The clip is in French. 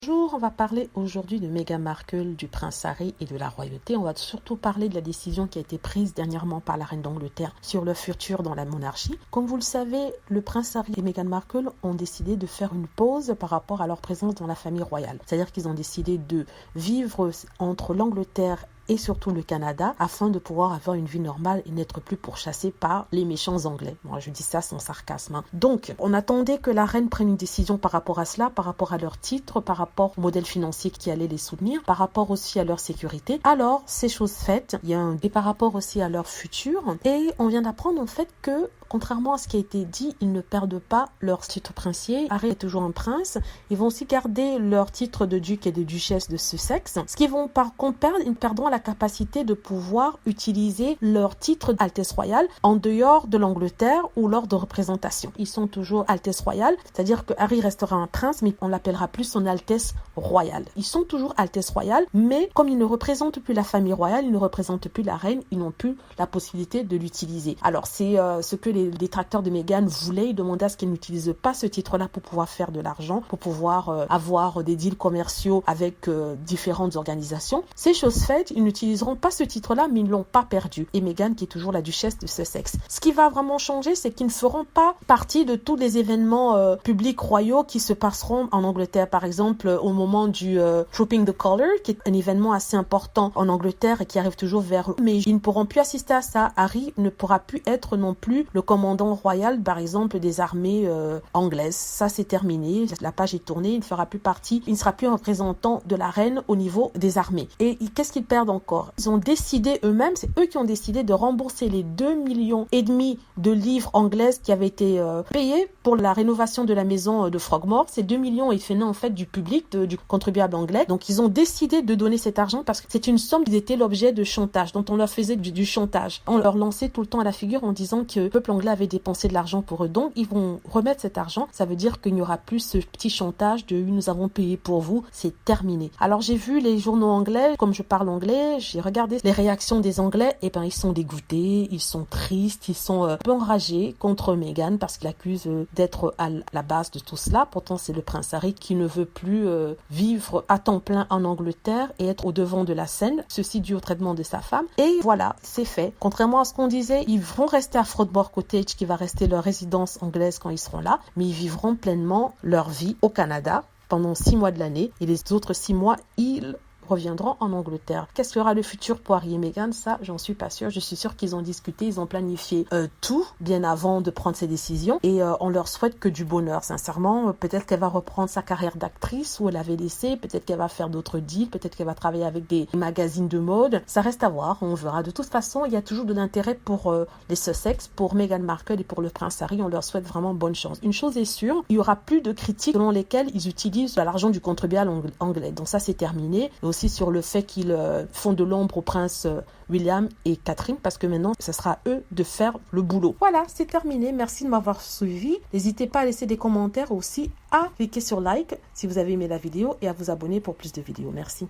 Bonjour, on va parler aujourd'hui de Meghan Markle, du prince Harry et de la royauté. On va surtout parler de la décision qui a été prise dernièrement par la reine d'Angleterre sur leur futur dans la monarchie. Comme vous le savez, le prince Harry et Meghan Markle ont décidé de faire une pause par rapport à leur présence dans la famille royale. C'est-à-dire qu'ils ont décidé de vivre entre l'Angleterre et surtout le Canada, afin de pouvoir avoir une vie normale et n'être plus pourchassé par les méchants anglais. Moi, je dis ça sans sarcasme. Donc, on attendait que la reine prenne une décision par rapport à cela, par rapport à leur titre, par rapport au modèle financier qui allait les soutenir, par rapport aussi à leur sécurité. Alors, c'est chose faite. Et par rapport aussi à leur futur. Et on vient d'apprendre en fait que, contrairement à ce qui a été dit, ils ne perdent pas leur titre princier. Harry est toujours un prince. Ils vont aussi garder leur titre de duc et de duchesse de Sussex. Ce qu'ils vont par contre perdre, ils perdront la capacité de pouvoir utiliser leur titre d'Altesse royale en dehors de l'Angleterre ou lors de représentation. Ils sont toujours Altesse royale, c'est-à-dire que Harry restera un prince, mais on l'appellera plus son Altesse royale. Ils sont toujours Altesse royale, mais comme ils ne représentent plus la famille royale, ils ne représentent plus la reine, ils n'ont plus la possibilité de l'utiliser. Alors c'est ce que les détracteurs de Meghan voulaient. Ils demandaient à ce qu'elle n'utilise pas ce titre-là pour pouvoir faire de l'argent, pour pouvoir avoir des deals commerciaux avec différentes organisations. C'est chose faite, ils n'utiliseront pas ce titre-là, mais ils ne l'ont pas perdu. Et Meghan, qui est toujours la duchesse de Sussex. Ce qui va vraiment changer, c'est qu'ils ne feront pas partie de tous les événements publics royaux qui se passeront en Angleterre. Par exemple, au moment du Trooping the Colour, qui est un événement assez important en Angleterre et qui arrive toujours vers eux. Mais ils ne pourront plus assister à ça. Harry ne pourra plus être non plus le commandant royal, par exemple, des armées anglaises. Ça, c'est terminé. La page est tournée. Il ne fera plus partie. Il ne sera plus un représentant de la reine au niveau des armées. Et qu'est-ce qu'ils perdent encore? Ils ont décidé eux-mêmes, c'est eux qui ont décidé de rembourser les 2,5 millions de livres anglaises qui avaient été payés pour la rénovation de la maison de Frogmore. Ces 2 millions, ils venaient en fait du public, du contribuable anglais. Donc, ils ont décidé de donner cet argent parce que c'est une somme qui était l'objet de chantage, dont on leur faisait du chantage. On leur lançait tout le temps à la figure en disant que le peuple anglais avait dépensé de l'argent pour eux. Donc, ils vont remettre cet argent. Ça veut dire qu'il n'y aura plus ce petit chantage de « nous avons payé pour vous ». C'est terminé. Alors, j'ai vu les journaux anglais. Comme je parle anglais, j'ai regardé les réactions des Anglais. Et ben, ils sont dégoûtés, ils sont tristes, ils sont un peu enragés contre Meghan parce qu'il accuse d'être à la base de tout cela. Pourtant, c'est le prince Harry qui ne veut plus vivre à temps plein en Angleterre et être au devant de la scène. Ceci dû au traitement de sa femme. Et voilà, c'est fait. Contrairement à ce qu'on disait, ils vont rester à Frogmore Cottage, qui va rester leur résidence anglaise quand ils seront là, mais ils vivront pleinement leur vie au Canada pendant 6 mois de l'année. Et les autres 6 mois, ils reviendront en Angleterre. Qu'est-ce que sera le futur pour Harry et Meghan? Ça, j'en suis pas sûre. Je suis sûre qu'ils ont discuté, ils ont planifié tout bien avant de prendre ces décisions et on leur souhaite que du bonheur. Sincèrement, peut-être qu'elle va reprendre sa carrière d'actrice où elle avait laissé, peut-être qu'elle va faire d'autres deals, peut-être qu'elle va travailler avec des magazines de mode. Ça reste à voir, on verra. De toute façon, il y a toujours de l'intérêt pour les Sussex, pour Meghan Markle et pour le prince Harry. On leur souhaite vraiment bonne chance. Une chose est sûre, il y aura plus de critiques selon lesquelles ils utilisent l'argent du contribuable anglais. Donc ça, c'est terminé. Et aussi sur le fait qu'ils font de l'ombre au prince William et Catherine, parce que maintenant, ce sera à eux de faire le boulot. Voilà, c'est terminé. Merci de m'avoir suivi. N'hésitez pas à laisser des commentaires aussi, à cliquer sur like si vous avez aimé la vidéo et à vous abonner pour plus de vidéos. Merci.